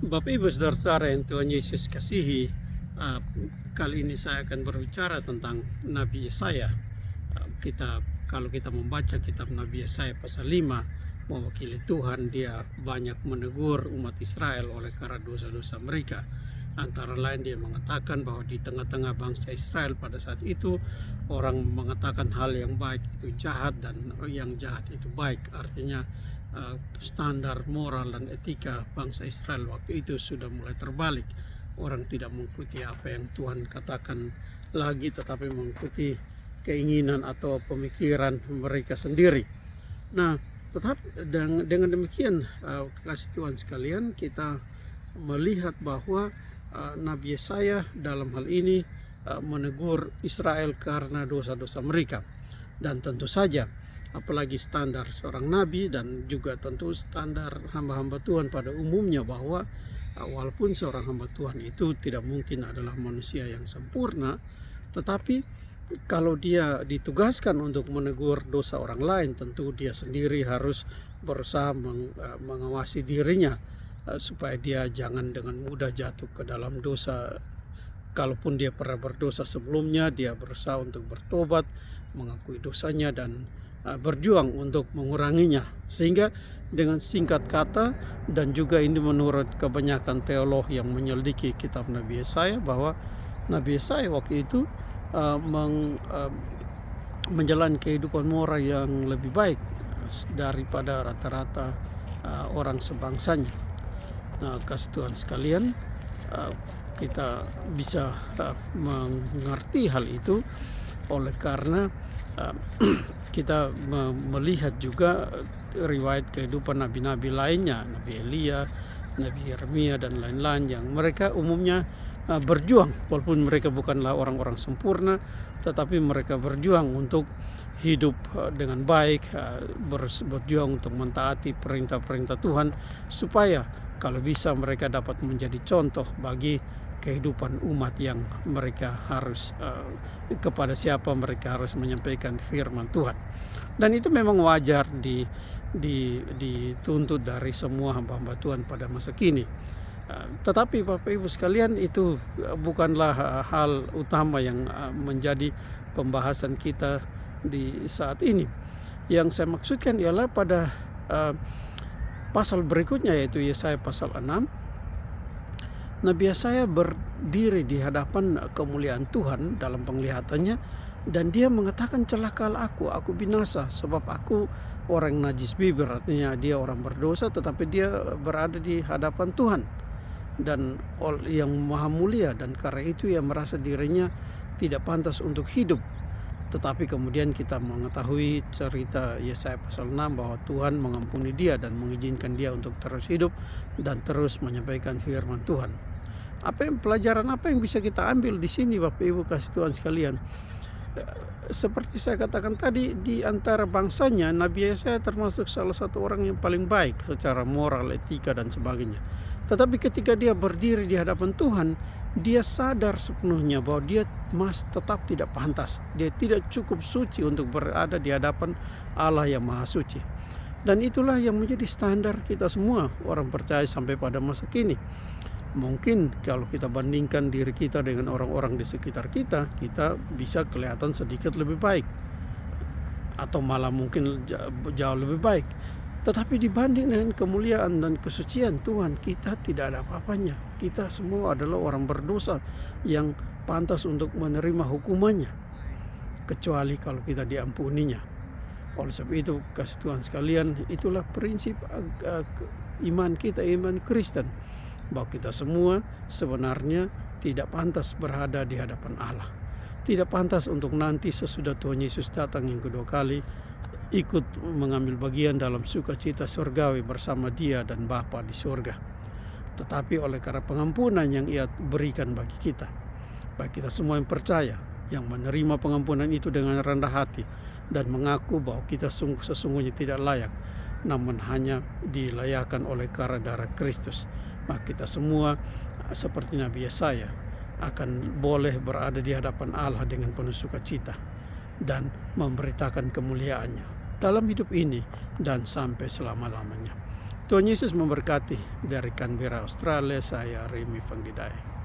Bapak Ibu Saudara-saudara yang Tuhan Yesus kasihi, uh, kali ini saya akan berbicara tentang Nabi Yesaya. Kalau kita membaca kitab Nabi Yesaya pasal 5, mewakili Tuhan, dia banyak menegur umat Israel oleh karena dosa-dosa mereka. Antara lain dia mengatakan bahwa di tengah-tengah bangsa Israel pada saat itu, orang mengatakan hal yang baik itu jahat dan yang jahat itu baik. Artinya standar moral dan etika bangsa Israel waktu itu sudah mulai terbalik. Orang tidak mengikuti apa yang Tuhan katakan lagi, tetapi mengikuti keinginan atau pemikiran mereka sendiri. Nah, dengan demikian, kasih Tuhan sekalian, kita melihat bahwa Nabi Yesaya dalam hal ini menegur Israel karena dosa-dosa mereka. Dan tentu saja, apalagi standar seorang nabi dan juga tentu standar hamba-hamba Tuhan pada umumnya, bahwa walaupun seorang hamba Tuhan itu tidak mungkin adalah manusia yang sempurna, tetapi kalau dia ditugaskan untuk menegur dosa orang lain, tentu dia sendiri harus berusaha mengawasi dirinya supaya dia jangan dengan mudah jatuh ke dalam dosa. Kalaupun dia pernah berdosa sebelumnya, dia berusaha untuk bertobat, mengakui dosanya, dan berjuang untuk menguranginya. Sehingga dengan singkat kata, dan juga ini menurut kebanyakan teolog yang menyelidiki kitab Nabi Yesaya, bahwa Nabi Yesaya waktu itu menjalani kehidupan moral yang lebih baik daripada rata-rata orang sebangsanya. Nah, kasih Tuhan sekalian, kita bisa mengerti hal itu oleh karena kita melihat juga riwayat kehidupan nabi-nabi lainnya, Nabi Elia, Nabi Yeremia, dan lain-lain, yang mereka umumnya berjuang, walaupun mereka bukanlah orang-orang sempurna, tetapi mereka berjuang untuk hidup dengan baik, berjuang untuk mentaati perintah-perintah Tuhan, supaya kalau bisa mereka dapat menjadi contoh bagi kehidupan umat yang mereka harus kepada siapa mereka harus menyampaikan firman Tuhan. Dan itu memang wajar dituntut dari semua hamba-hamba Tuhan pada masa kini. Tetapi Bapak Ibu sekalian, itu bukanlah hal utama yang menjadi pembahasan kita di saat ini. Yang saya maksudkan ialah pada pasal berikutnya, yaitu Yesaya pasal 6. Nabi Yesaya berdiri di hadapan kemuliaan Tuhan dalam penglihatannya, dan dia mengatakan, celakalah aku binasa, sebab aku orang najis bibir. Artinya dia orang berdosa, tetapi dia berada di hadapan Tuhan dan yang maha mulia, dan karena itu ia merasa dirinya tidak pantas untuk hidup. Tetapi kemudian kita mengetahui cerita Yesaya pasal 6 bahwa Tuhan mengampuni dia dan mengizinkan dia untuk terus hidup dan terus menyampaikan firman Tuhan. Pelajaran apa yang bisa kita ambil di sini, Bapak Ibu kasih Tuhan sekalian? Seperti saya katakan tadi, di antara bangsanya Nabi Yesaya termasuk salah satu orang yang paling baik secara moral, etika, dan sebagainya. Tetapi ketika dia berdiri di hadapan Tuhan, dia sadar sepenuhnya bahwa dia tetap tidak pantas. Dia tidak cukup suci untuk berada di hadapan Allah yang maha suci. Dan itulah yang menjadi standar kita semua orang percaya sampai pada masa kini. Mungkin kalau kita bandingkan diri kita dengan orang-orang di sekitar kita, kita bisa kelihatan sedikit lebih baik, atau malah mungkin jauh lebih baik. Tetapi dibanding dengan kemuliaan dan kesucian Tuhan, kita tidak ada apa-apanya. Kita semua adalah orang berdosa yang pantas untuk menerima hukumannya, kecuali kalau kita diampuninya. Oleh sebab itu, kasih Tuhan sekalian, itulah prinsip iman kita, iman Kristen, bahwa kita semua sebenarnya tidak pantas berada di hadapan Allah. Tidak pantas untuk nanti sesudah Tuhan Yesus datang yang kedua kali, ikut mengambil bagian dalam sukacita surgawi bersama Dia dan Bapa di surga. Tetapi oleh karena pengampunan yang Ia berikan bagi kita, bagi kita semua yang percaya, yang menerima pengampunan itu dengan rendah hati dan mengaku bahwa kita sesungguhnya tidak layak, namun hanya dilayakkan oleh karena darah Kristus, maka kita semua seperti Nabi Yesaya akan boleh berada di hadapan Allah dengan penuh sukacita dan memberitakan kemuliaannya dalam hidup ini dan sampai selama-lamanya. Tuhan Yesus memberkati. Dari Canberra, Australia, saya Remy Vanggidai.